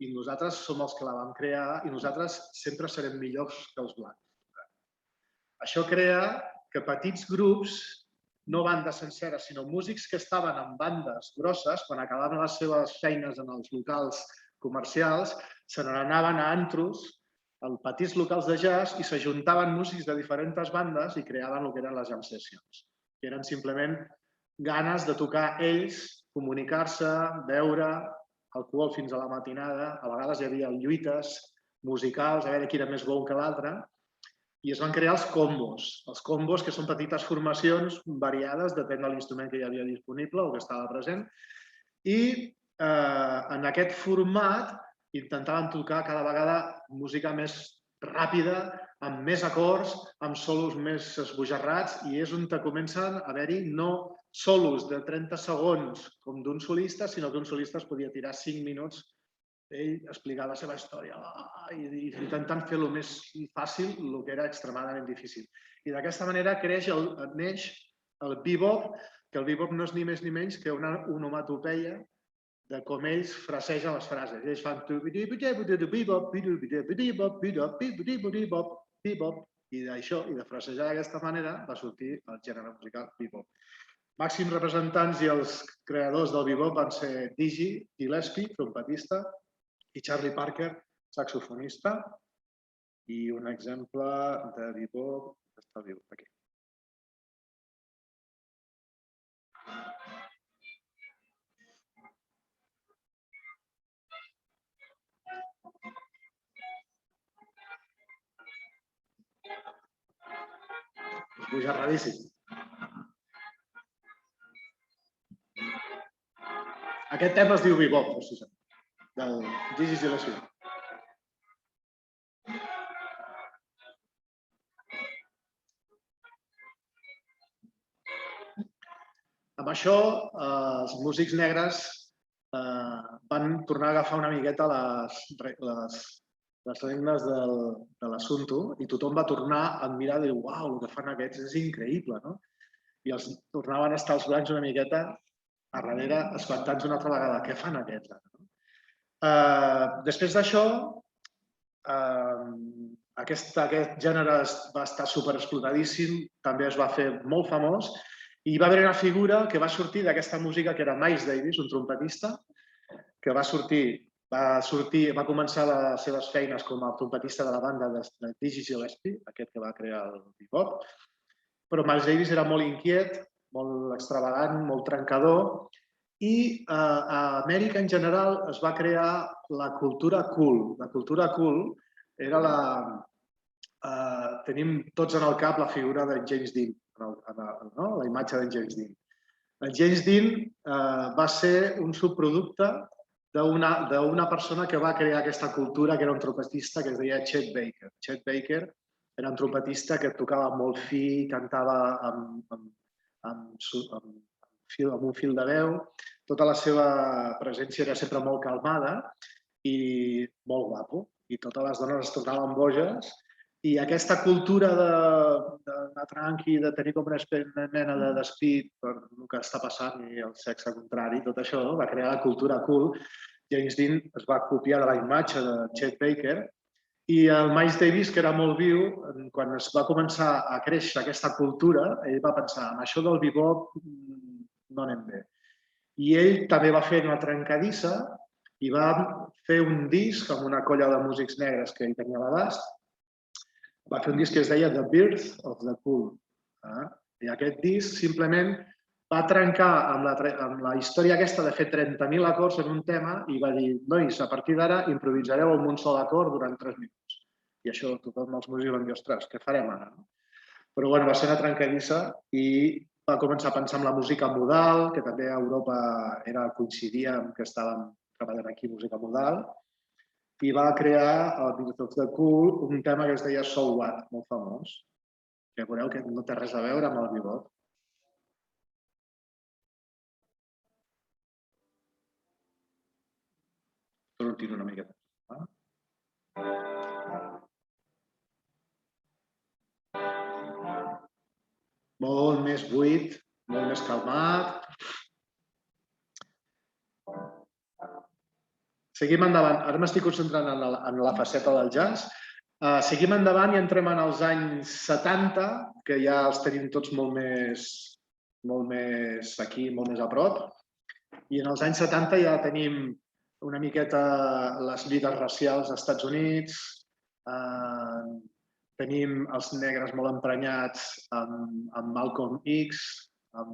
i nosaltres som els que la vam crear i nosaltres sempre serem millors que els blancs. Això crea que petits grups, no bandes senceres, sinó músics que estaven en bandes grosses, quan acabaven les seves feines en els locals comercials, se n'anaven a antros, a petits locals de jazz, i s'ajuntaven músics de diferents bandes i creaven el que eren les jam sessions. que eren simplement ganes de tocar ells, comunicar-se, beure, alcohol fins a la matinada, a vegades hi havia lluites musicals, a veure qui era més bon que l'altre, i es van crear els combos, que són petites formacions variades, depèn de l'instrument que hi havia disponible o que estava present, i en aquest format intentaven tocar cada vegada música més ràpida, amb més acords, amb solos més esbojarrats, i és on comencen a haver-hi no solos de 30 segons com d'un solista, sinó que un solista es podia tirar 5 minuts ell explicar la seva història i intentant fer-lo més fàcil, el que era extremadament difícil. I d'aquesta manera neix el bebop, que el bebop no és ni més ni menys que una onomatopeia de com ells frasegen les frases. Ells fan bebop, i d'això, i de frasejar d'aquesta manera, va sortir el gènere musical bebop. Màxims representants i els creadors del bebop van ser Dizzy Gillespie, trompetista, i Charlie Parker, saxofonista, i un exemple de bebop està viu aquí. És bojarradíssim. Aquest tema es diu bebop, precisament, del Dizzy Gillespie. Amb això, els músics negres van tornar a agafar una miqueta les regnes de l'assumpte i tothom va tornar a admirar i dir, uau, el que fan aquests és increïble, no? I els tornaven a estar els blancs una miqueta a darrere, espantats una altra vegada. Què fan aquests ara? Després d'això, aquest gènere va estar superexplotadíssim, també es va fer molt famós, i hi va haver una figura que va sortir d'aquesta música, que era Miles Davis, un trompetista, que va començar les seves feines com a trompetista de la banda de Dizzy Gillespie, aquest que va crear el bebop, però Miles Davis era molt inquiet, molt extravagant, molt trencador, i a Amèrica en general es va crear la cultura cool. La cultura cool era tenim tots en el cap la figura de James Dean, la imatge de James Dean. El James Dean va ser un subproducte d'una persona que va crear aquesta cultura, que era un trompetista que es deia Chet Baker. Chet Baker era un trompetista que tocava molt fi, cantava amb un fil de veu. Tota la seva presència era sempre molt calmada i molt guapo. I totes les dones es tornaven boges. I aquesta cultura d'anar tranqui, de tenir com una mena de despit per el que està passant i el sexe contrari, tot això va crear la cultura cool. James Dean es va copiar de la imatge de Chet Baker i el Miles Davis, que era molt viu, quan es va començar a créixer aquesta cultura, ell va pensar, amb això del bebop no anem bé. I ell també va fer una trencadissa i va fer un disc amb una colla de músics negres que ell tenia a l'abast. Va fer un disc que es deia The Birth of the Cool. I aquest disc simplement va trencar amb la història aquesta de fer 30.000 acords en un tema i va dir, nois, a partir d'ara improvisareu amb un sol acord durant 3 minuts. I això tothom els músics van dir, ostres, què farem ara? Però bueno, va ser una trencadissa i va començar a pensar en la música modal, que també a Europa coincidia amb que estàvem treballant aquí música modal, i va crear el Birth of the Cool, un tema que es deia So What, molt famós, que veureu que no té res a veure amb el bebop. Però tiro una miqueta. Molt més buit, molt més calmat. Seguim endavant. Ara m'estic concentrant en la faceta del jazz. Seguim endavant i entrem en els anys 70, que ja els tenim tots molt més aquí, molt més a prop. I en els anys 70 ja tenim una miqueta les lluites racials als Estats Units, tenim els negres molt emprenyats amb Malcolm X, amb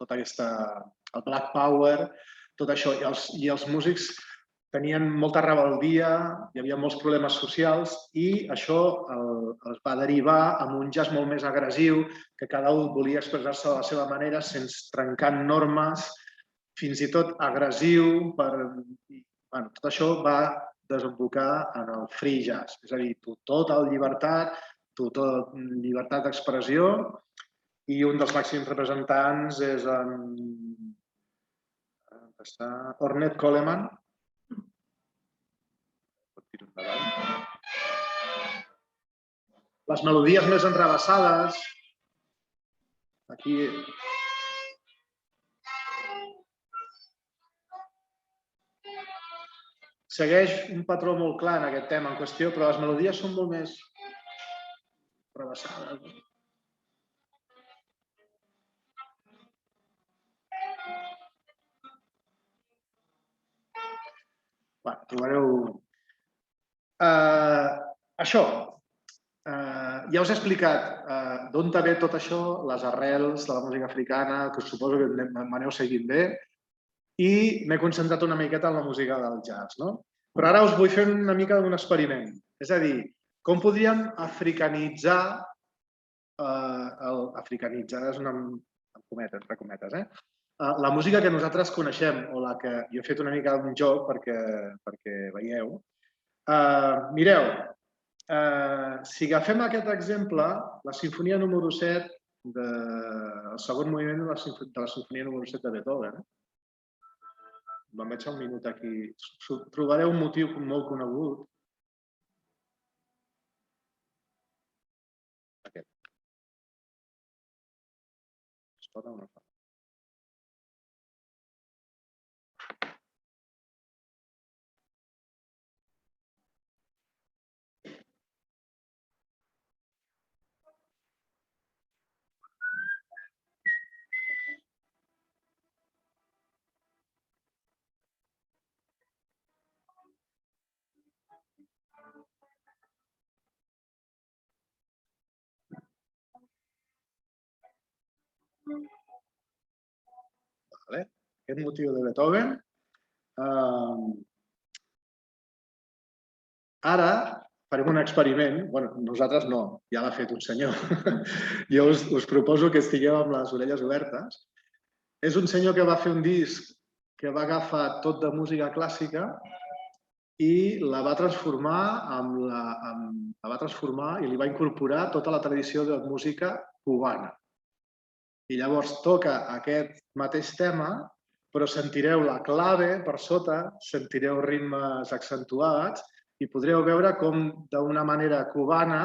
tot el Black Power, tot això. I els músics tenien molta rebeldia, hi havia molts problemes socials i això es va derivar en un jazz molt més agressiu, que cada un volia expressar-se de la seva manera sense trencar normes, fins i tot agressiu. Tot això va desembocar en el free jazz, és a dir, tota llibertat, llibertat d'expressió, i un dels màxims representants és Ornette Coleman. Les melodies més enrevessades, aquí segueix un patró molt clar en aquest tema en qüestió, però les melodies són molt més enrevessades. Trobareu... Això. Ja us he explicat d'on ve tot això, les arrels de la música africana, que suposo que m'aneu seguint bé, i m'he concentrat una miqueta en la música del jazz. Però ara us vull fer una mica d'un experiment. És a dir, com podríem africanitzar, africanitzar és una entre cometes, la música que nosaltres coneixem, o la que jo he fet una mica d'un joc perquè veieu. Mireu, si agafem aquest exemple, la sinfonia número 7, el segon moviment de la sinfonia número 7 de Beethoven. Me'n vaig un minut aquí. Trobareu un motiu molt conegut. Aquest. Es pot o no es pot? Aquest motiu de Beethoven. Ara farem un experiment. Bé, nosaltres no, ja l'ha fet un senyor. Jo us proposo que estigueu amb les orelles obertes. És un senyor que va fer un disc que va agafar tot de música clàssica i la va transformar i li va incorporar tota la tradició de música cubana. I llavors toca aquest mateix tema, però sentireu la clave per sota, sentireu ritmes accentuats i podreu veure com d'una manera cubana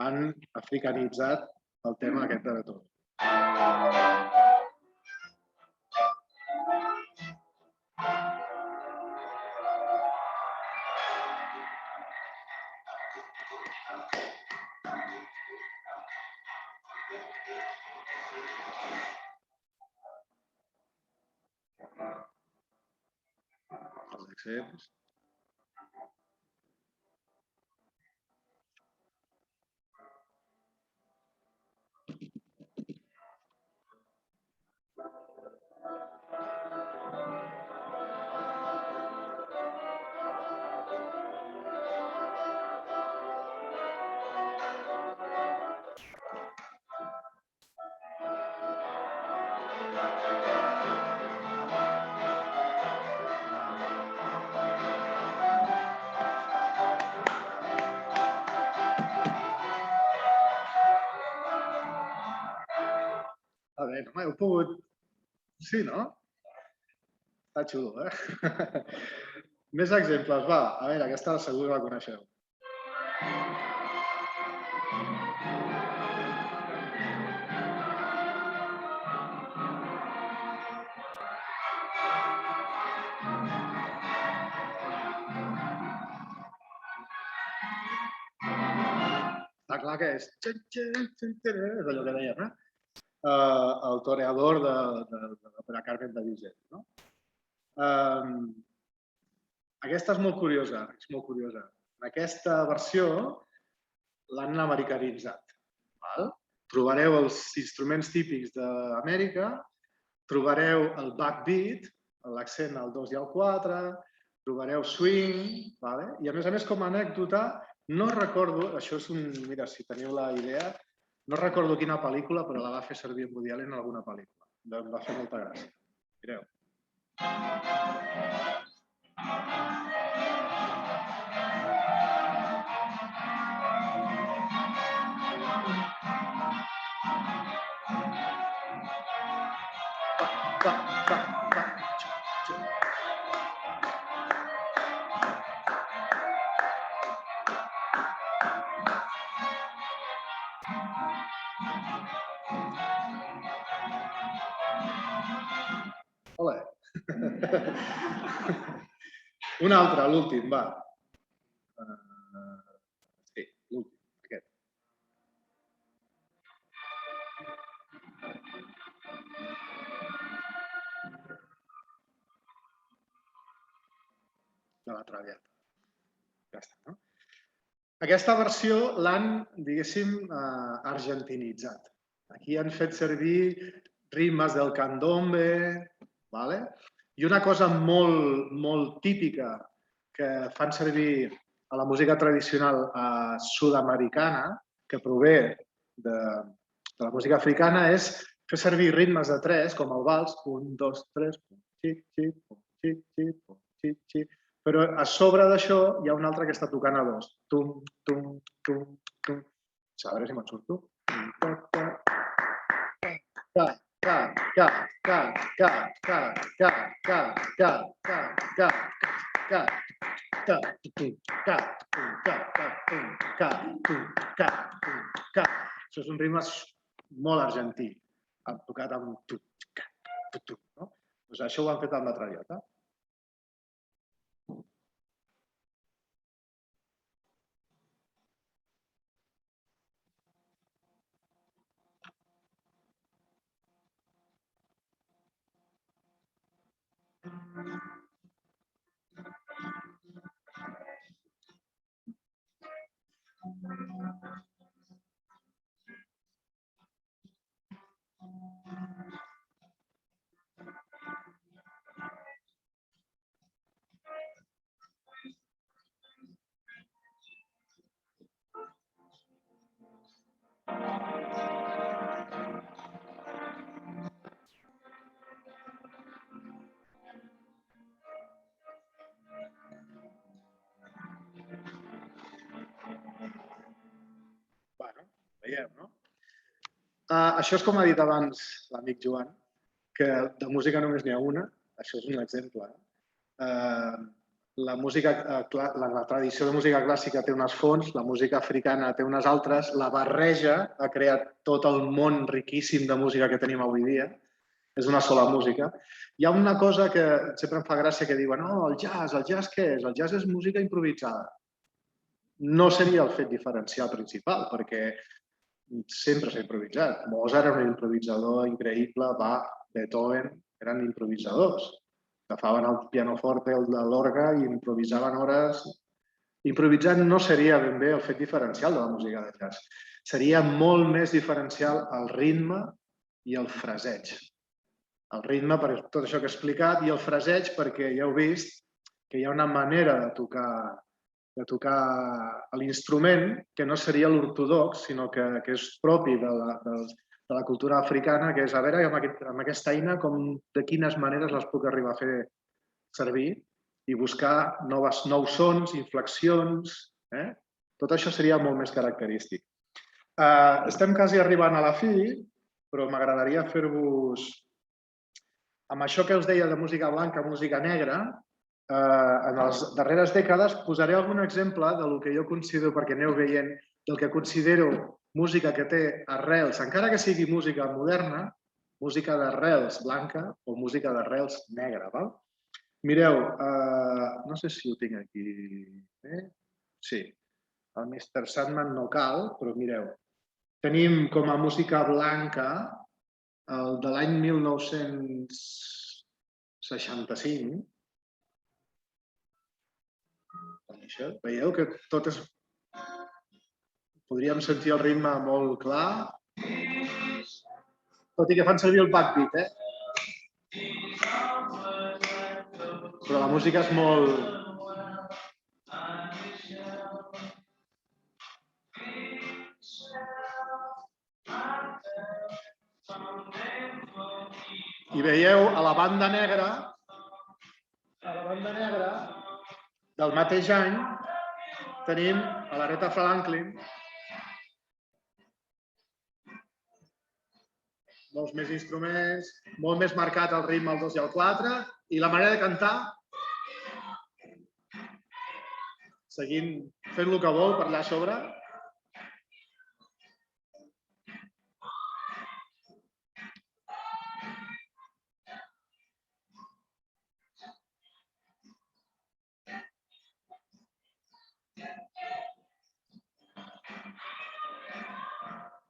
han africanitzat el tema aquest de Beethoven. Els accents. A veure, no heu pogut... Sí, no? Està xulo, Més exemples, va. A veure, aquesta segur que la coneixeu. Està clar que és... És allò que dèiem, el toreador de l'òpera Carmen de Bizet. Aquesta és molt curiosa, En aquesta versió l'han americanitzat. Trobareu els instruments típics d'Amèrica, trobareu el backbeat, l'accent al 2 i al 4, trobareu swing, i a més, com a anècdota, no recordo, això és un... Mira, si teniu la idea, no recordo quina pel·lícula, però la va fer servir en Woody Allen en alguna pel·lícula. Em va fer molta gràcia. Mireu. Olé. Un altre, l'últim, va. Sí, l'últim, aquest. De la Traviata. Ja està, no? Aquesta versió l'han, diguéssim, argentinitzat. Aquí han fet servir ritmes del candombe, i una cosa molt típica que fan servir a la música tradicional sud-americana, que prové de la música africana, és fer servir ritmes de 3, com el vals, 1, 2, 3, però a sobre d'això hi ha un altre que està tocant a 2. Tum, tum, tum, tum. A veure si me'n surto. Això és un ritme molt argentí, tocat amb tu. Això ho han fet amb la Traviata. Veieu, no? Això és com ha dit abans l'amic Joan, que de música només n'hi ha una. Això és un exemple. La tradició de música clàssica té unes fonts, la música africana té unes altres, la barreja ha creat tot el món riquíssim de música que tenim avui dia. És una sola música. Hi ha una cosa que sempre em fa gràcia que diuen el jazz què és? El jazz és música improvisada. No seria el fet diferencial principal, perquè sempre s'ha improvisat. Mozart era un improvisador increïble, Bach, Beethoven, eren improvisadors. Agafaven el pianoforte, el de l'orgue i improvisaven hores. Improvisar no seria ben bé el fet diferencial de la música de jazz. Seria molt més diferencial el ritme i el fraseig. El ritme per tot això que he explicat i el fraseig perquè ja heu vist que hi ha una manera de tocar l'instrument que no seria l'ortodox, sinó que és propi de la cultura africana, que és a veure amb aquesta eina de quines maneres les puc arribar a fer servir i buscar nous sons, inflexions. Tot això seria molt més característic. Estem quasi arribant a la fi, però m'agradaria fer-vos, amb això que us deia de música blanca, música negra, en les darreres dècades posaré algun exemple del que jo considero, perquè aneu veient, del que considero música que té arrels, encara que sigui música moderna, música d'arrels blanca o música d'arrels negra. Mireu, no sé si ho tinc aquí. Sí, el Mr. Sandman no cal, però mireu. Tenim com a música blanca el de l'any 1965. Veieu que tot és podríem sentir el ritme molt clar, tot i que fan servir el backbeat, Però la música és molt... I veieu, a la banda negra del mateix any tenim a l'Aretha Franklin, molts més instruments, molt més marcat el ritme al 2 i al 4, i la manera de cantar, seguint fent el que vol per allà a sobre.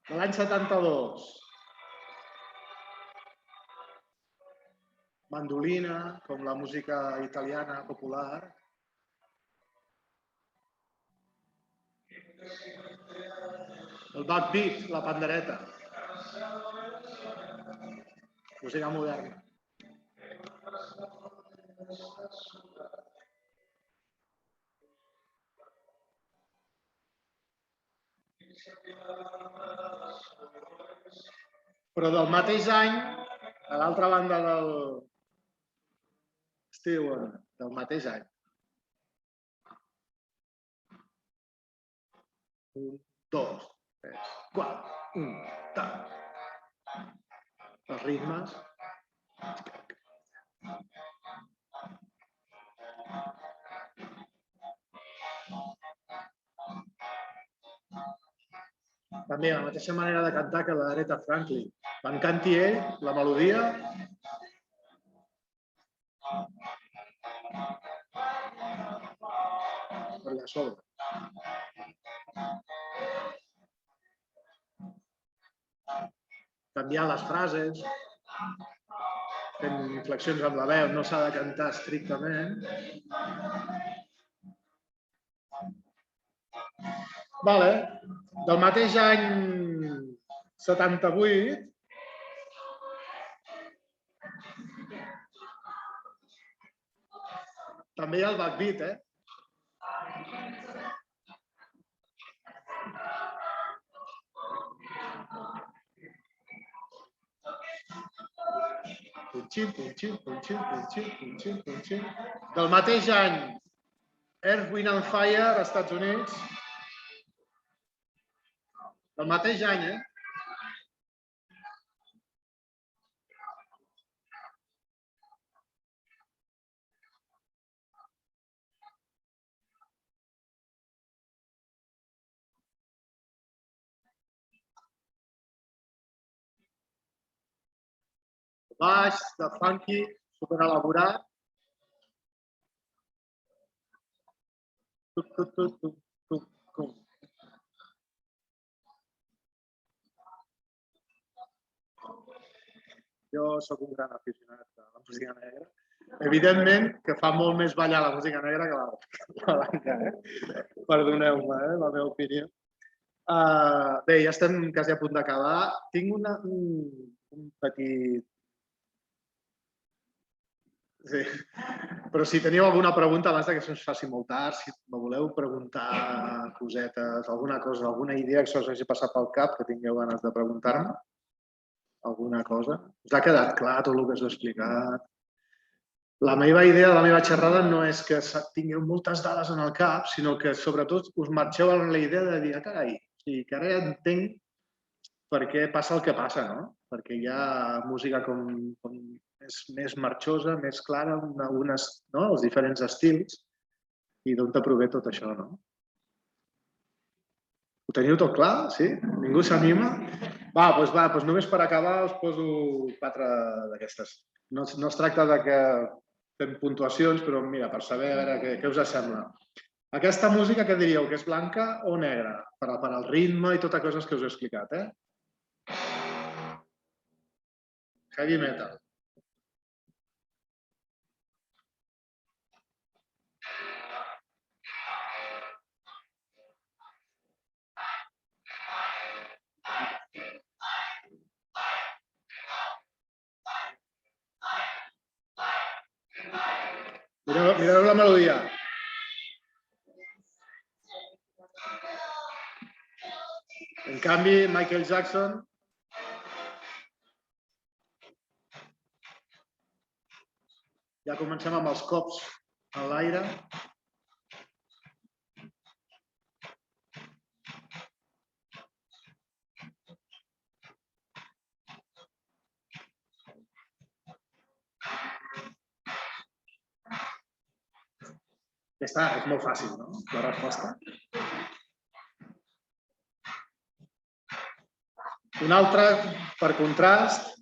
De l'any 72. Mandolina, com la música italiana popular. El backbeat, la pandereta. Música moderna. Però del mateix any, a l'altra banda del Stewart, del mateix any. 1, 2, 3, 4, 1, 2. Els ritmes. També la mateixa manera de cantar que l'Aretha Franklin. Quan canti ell, la melodia... per allà sobre. Canviar les frases, fent inflexions amb la veu, no s'ha de cantar estrictament. Vale. Del mateix any 78, també hi ha el backbeat, Punxin, punxin, punxin, punxin, punxin, punxin. Del mateix any, Earth, Wind and Fire, Estats Units. Del mateix any, Baix, de funky, superelaborat. Jo sóc un gran aficionat a la música negra. Evidentment que fa molt més ballar la música negra que la blanca, Perdoneu-me, la meva opinió. Bé, ja estem quasi a punt d'acabar. Tinc un petit... Sí. Però si teniu alguna pregunta, abans que se'ns faci molt tard, si me voleu preguntar cosetes, alguna cosa, alguna idea que se us hagi passat pel cap, que tingueu ganes de preguntar-me, alguna cosa. Us ha quedat clar tot el que us he explicat? La meva idea de la meva xerrada no és que tingueu moltes dades en el cap, sinó que sobretot us marxeu amb la idea de dir, carai, que ara ja entenc per què passa el que passa, no? Perquè hi ha música com més marxosa, més clara, els diferents estils, i d'on te prové tot això, no? Ho teniu tot clar? Sí? Ningú s'anima? Doncs només per acabar us poso 4 d'aquestes. No es tracta de que fem puntuacions, però mira, per saber a veure què us sembla. Aquesta música, què diríeu? Que és blanca o negra? Per al ritme i totes coses que us he explicat, Heavy metal. Mireu la melodia. En canvi, Michael Jackson... Ja comencem amb els cops a l'aire. Ja està, és molt fàcil, no? La resposta. Un altre, per contrast.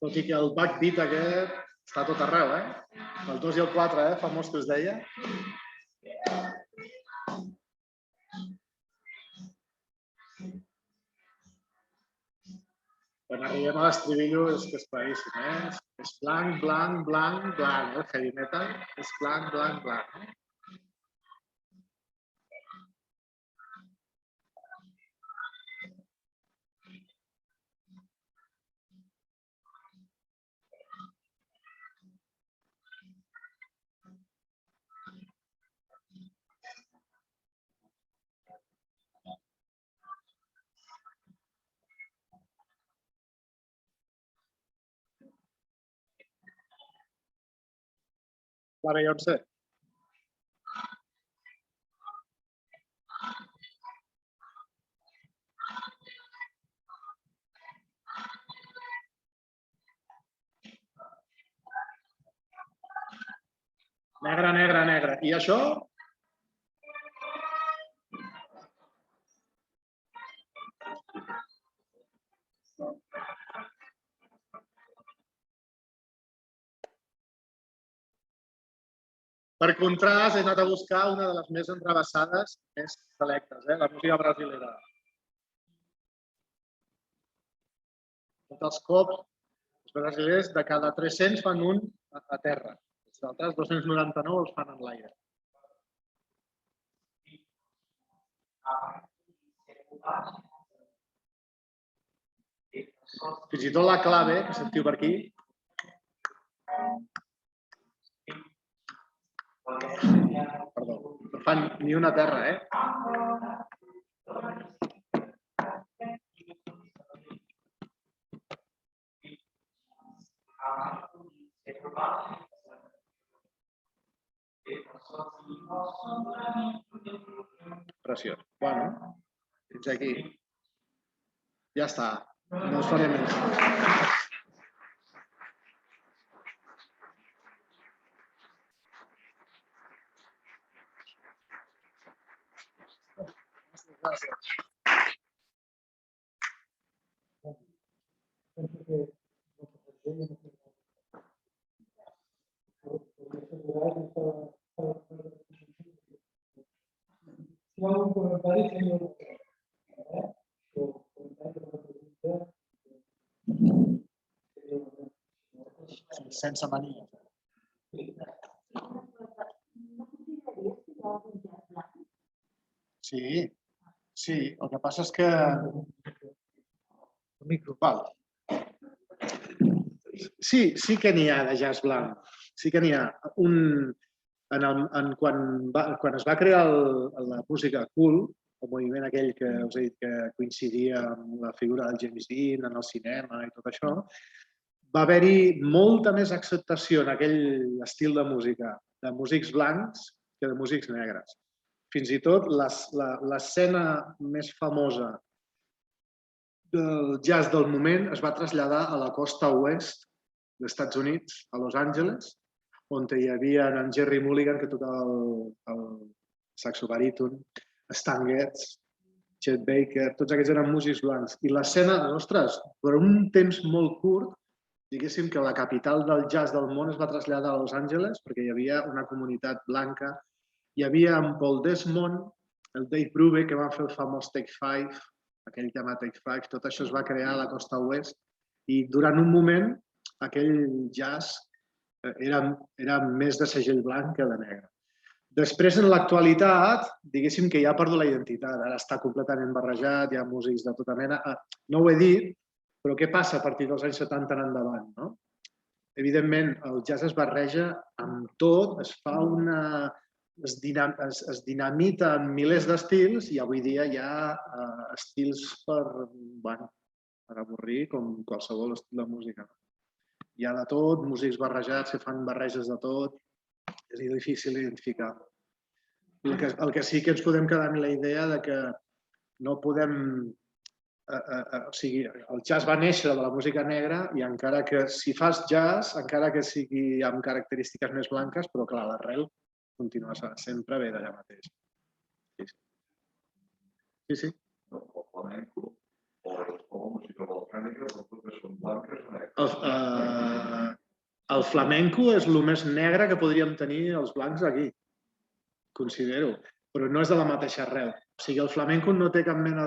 Tot i que el backbeat aquest està a tot arreu, eh? El 2 i el 4, famós que us deia. Quan arribem a l'estribillo és que és claríssim, eh? És blanc, blanc, blanc, blanc. El heavy metal és blanc, blanc, blanc. Clara, ja on sé. Negre, negre, negre. I això? Per contrast, he anat a buscar una de les més entravessades, més selectes, la música brasilera. Tots els cops, els brasilers, de cada 300 fan un a terra. Els altres 299 els fan en l'aire. Fins i tot la clave, que sentiu per aquí, perdó, no fan ni una terra, Preciós. Bueno, fins aquí. Ja està. No us faré més. Gràcies. Sense mania. Sí, sí. El que passa és que... Val. Sí que n'hi ha de jazz blanc. Sí que n'hi ha. Quan es va crear la música cool, el moviment aquell que us he dit que coincidia amb la figura del James Dean en el cinema i tot això, va haver-hi molta més acceptació en aquell estil de música de músics blancs que de músics negres. Fins i tot l'escena més famosa del jazz del moment es va traslladar a la costa oest dels Estats Units, a Los Angeles, on hi havia en Jerry Mulligan, que tocava el saxo baríton, Stan Getz, Chet Baker, tots aquests eren músics blancs. I l'escena, ostres, per un temps molt curt, diguéssim que la capital del jazz del món es va traslladar a Los Angeles perquè hi havia una comunitat blanca. Hi havia en Paul Desmond, el Dave Brubeck, que van fer el famós Take Five, aquell tema Take Five, tot això es va crear a la costa oest i durant un moment aquell jazz era més de segell blanc que de negre. Després, en l'actualitat, diguéssim que ja ha perdut la identitat. Ara està completament barrejat, hi ha músics de tota mena. No ho he dit, però què passa a partir dels anys 70 en endavant? No? Evidentment, el jazz es barreja amb tot, es fa es dinamita en milers d'estils i avui dia hi ha estils per avorrir com qualsevol estil de música. Hi ha de tot, músics barrejats que fan barreges de tot, és difícil identificar. El que sí que ens podem quedar amb la idea de que no podem... O sigui, el jazz va néixer de la música negra i encara que si fas jazz, encara que sigui amb característiques més blanques, però clar, l'arrel continua sempre bé d'allà mateix. Sí. El flamenco o la música balcànica, totes són blanques o negres? El flamenco és el més negre que podríem tenir els blancs aquí, considero, però no és de la mateixa arrel. O sigui, el flamenco no té cap mena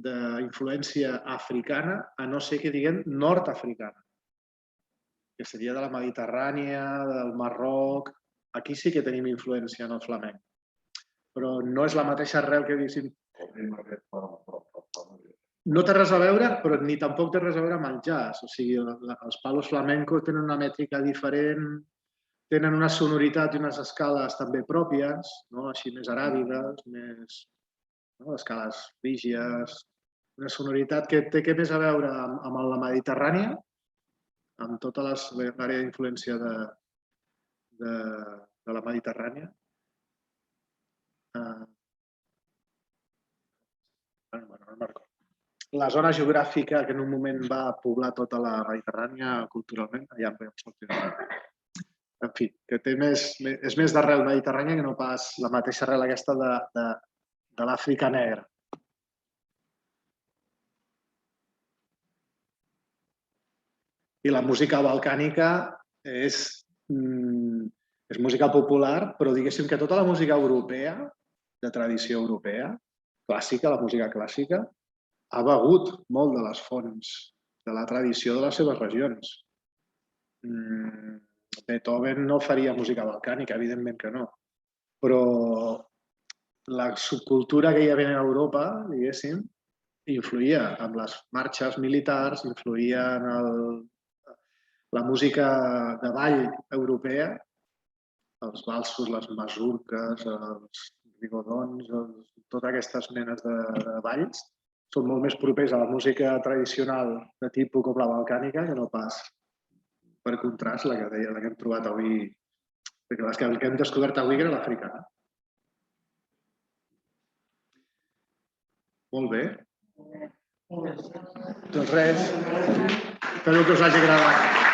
d'influència africana, a no ser que diguem nord-africana, que seria de la Mediterrània, del Marroc. Aquí sí que tenim influència en el flamenc, però no és la mateixa arrel que diguéssim. No té res a veure, però ni tampoc té res a veure amb el jazz. O sigui, els palos flamencos tenen una mètrica diferent, tenen una sonoritat i unes escales també pròpies, així més aràbides, més escales frígies, una sonoritat que té més a veure amb la Mediterrània, amb tota l'àrea d'influència de la Mediterrània. La zona geogràfica que en un moment va poblar tota la Mediterrània culturalment, allà en podem sortir. En fi, que és més d'arrel mediterrània que no pas la mateixa arrel aquesta de l'Àfrica negra. I la música balcànica és música popular, però diguéssim que tota la música europea, de tradició europea, clàssica, la música clàssica, ha begut molt de les fonts de la tradició de les seves regions. Beethoven no faria música balcànica, evidentment que no, però la subcultura que hi havia a Europa, diguéssim, influïa en les marxes militars, influïa en la música de ball europea, els valsos, les masurques, els rigodons, totes aquestes menes de balls, són molt més propers a la música tradicional de tipus com la balcànica que no pas, per contrast, la que hem trobat avui, perquè les que hem descobert avui era l'africana. Molt bé. Doncs res, espero que us hagi agradat.